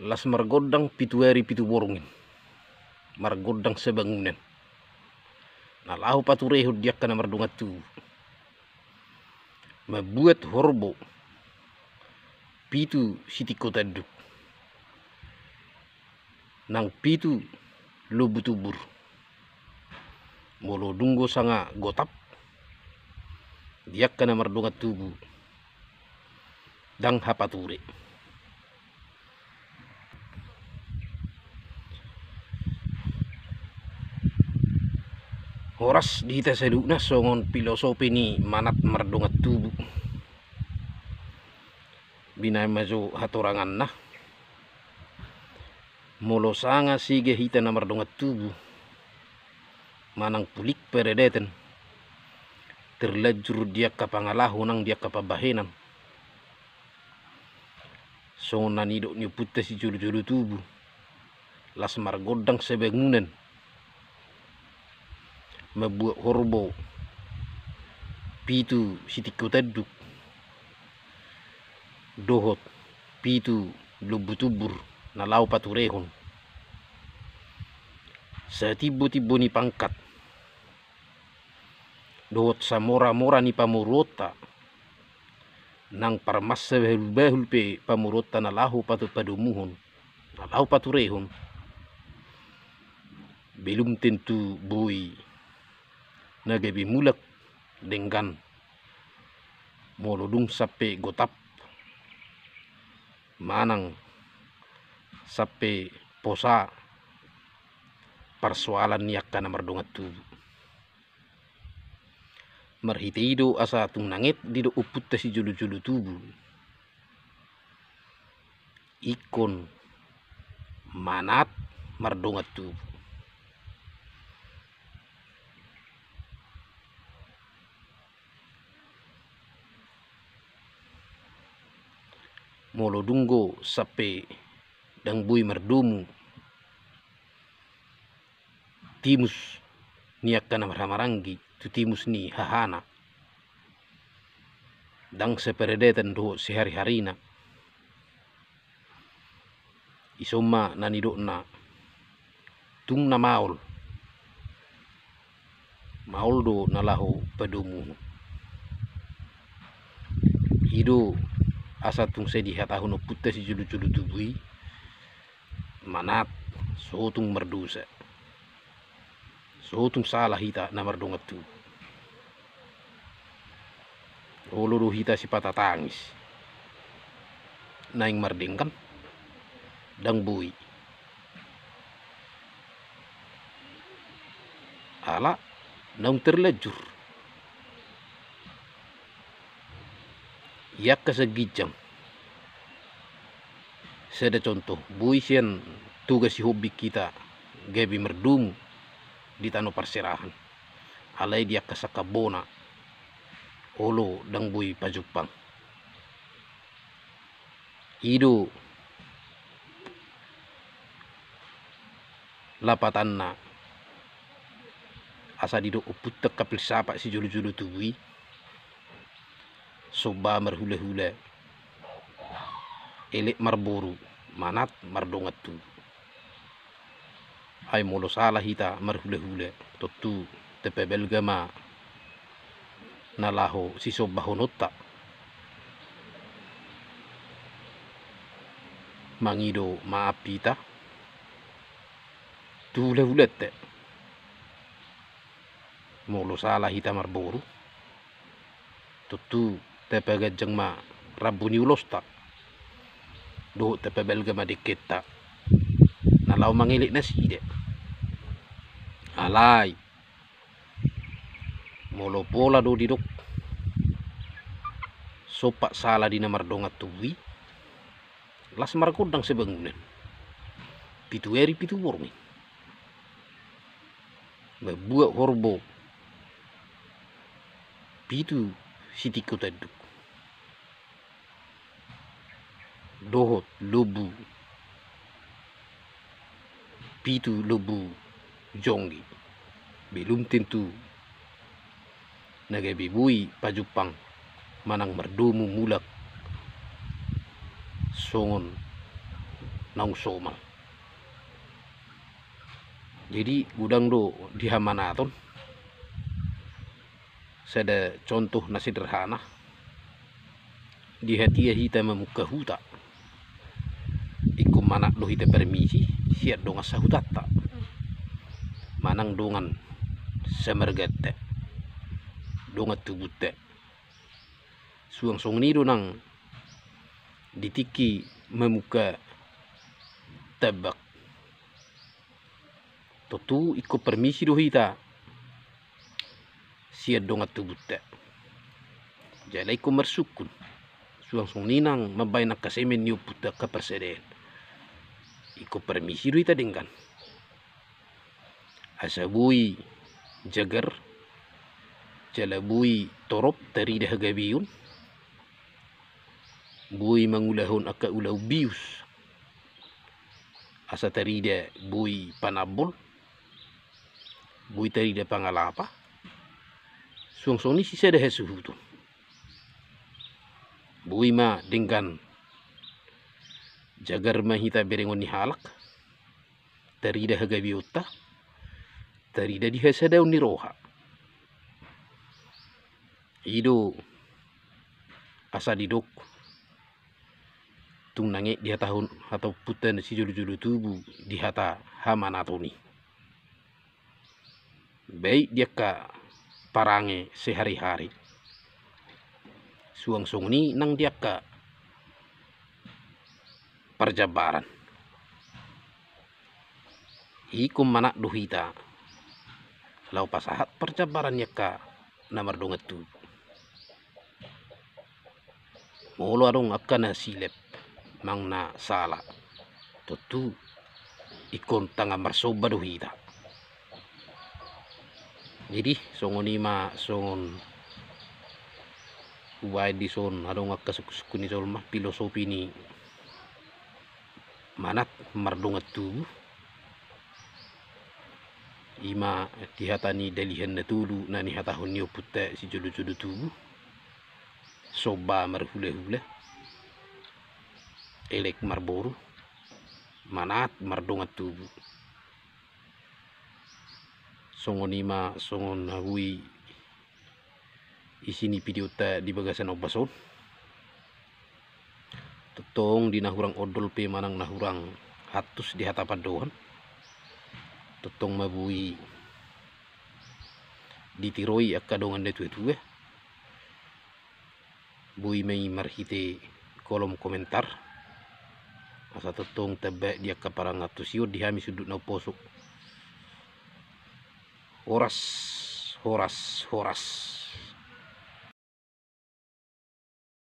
las margodang pitueri pitu borungin margodang sebangunan nalahu patureho diak kana mardungat tu mabuat horbo pitu sitiko taduk nang pitu lubutubur molo dunggo sanga gotap diak kana mardungat tubu dang hapature horas dita saluna songon filosofi ni manat mardungat tubu binay majo hatorangan na molo sanga sige hita na mardungat tubu manang pulik peredeten terlajur dia kapangalahu nang dia kapabahenan songon nanido ni putta si julu-julu tubu las margodang sebangunan mabuat horbo pitu sitiko taduk dohot pitu lubutubur na lau paturehon satibo-tibo ni pangkat dohot samora-mora ni pamurota nang parmasa bahul-bahul pe pamurota na lahu patut padumuhon na lau paturehon belum tentu bui nagabi mulak denggan molodung sape gotap manang sape posa persoalan niak kana mardungat tu marhiteido asa tung nangit dido uputta si julu-julu tubu ikon manat mardungat tubu molo dunggo sape dang bui mardumu timus niak kana marhamaranggi tu timus ni hahana dang seperedetan do sehari-harina isoma nanido na tung na maul do nalahu padumu hido asa tung sedi hatahuno putta si julu-julu tubui manat sotung merdusa sotung salah hita na mardungat tu oloro hita si patatangis naing mardengkan dang bui ala naung terlajur yak kasagijang seda contoh bui sian tugas si hobi kita gabi merdumu di tano perserahan alai dia kasakabona olo dang bui pajupang ido lapatanna asa dido uputta kapil sapa si julu-julu tubui soba marhula-hula elek marburu manat mardongat tu ay molo salah hita marhula-hula totu tepe belgama nalaho si soba honota mangido maapita tu hula-hulete molo salah hita marburu totu tepe gajang ma rabuni ulosta do tepe belga ma diketa nalau mangilik na side alai molo pola do didok sopak salah di namar dongat tuwi las markodang sebangunan pitu eri pitu bormi mabuat horbo pitu sitiko taduk dohot lobu pitu lobu jonggi belum tentu nagabibui pajupang manang merdumu mulak songon naung somal. Jadi gudang do di Hamanaton sada contoh na sederhana di hatia hita memuka huta iku manak do hita permisi siat donga sahutata manang dongan semergete donga tubute suang song nido nang ditiki memuka tabak totu iko permisi do hita siat donga tubute jala iko mersukun suang song ninang mabay nakasemen niyo puta ka perseden iko permisi do hita dengkan asa bui jagar jala bui torop tari dah gabiun bui mangulahon aka ulau bius asa tari dah bui panabol bui tari dah pangalapa suang song ni sisa dah suhu tu bui ma dengkan jagar mahita berengon ni halak tari dah gabiota tari dah dihasadaw ni roha ido asa didok tung nange di tahun atau putan si julu-julu tubuh di hata Hamanatoni baik dia ka parange sehari-hari suang song ni nang dia ka perjabaran ikum manak duhita lau pasahat perjabaran ya ka namar dongat tu molo adong akan silep mang na sala tutu ikon tanga marsoba duhita jadi songon ima songon uway di son adong akasukusku ni sol mah filosofi ni manat mardongat tu ima dihatani dalihan na tulu na nihatahon niyo puta si julu-julu tubuh soba marhule-hule elek marboru manat mardongat tubuh songon ima songon hui isini video ta di bagasan obason totong di nahurang odol pe manang nahurang hatus di hatapan dohan totong mabui ditiroi akadongan detu-etu bui may marhite kolom komentar asa totong tebe dia kaparang atus yun dihami sudut na posok horas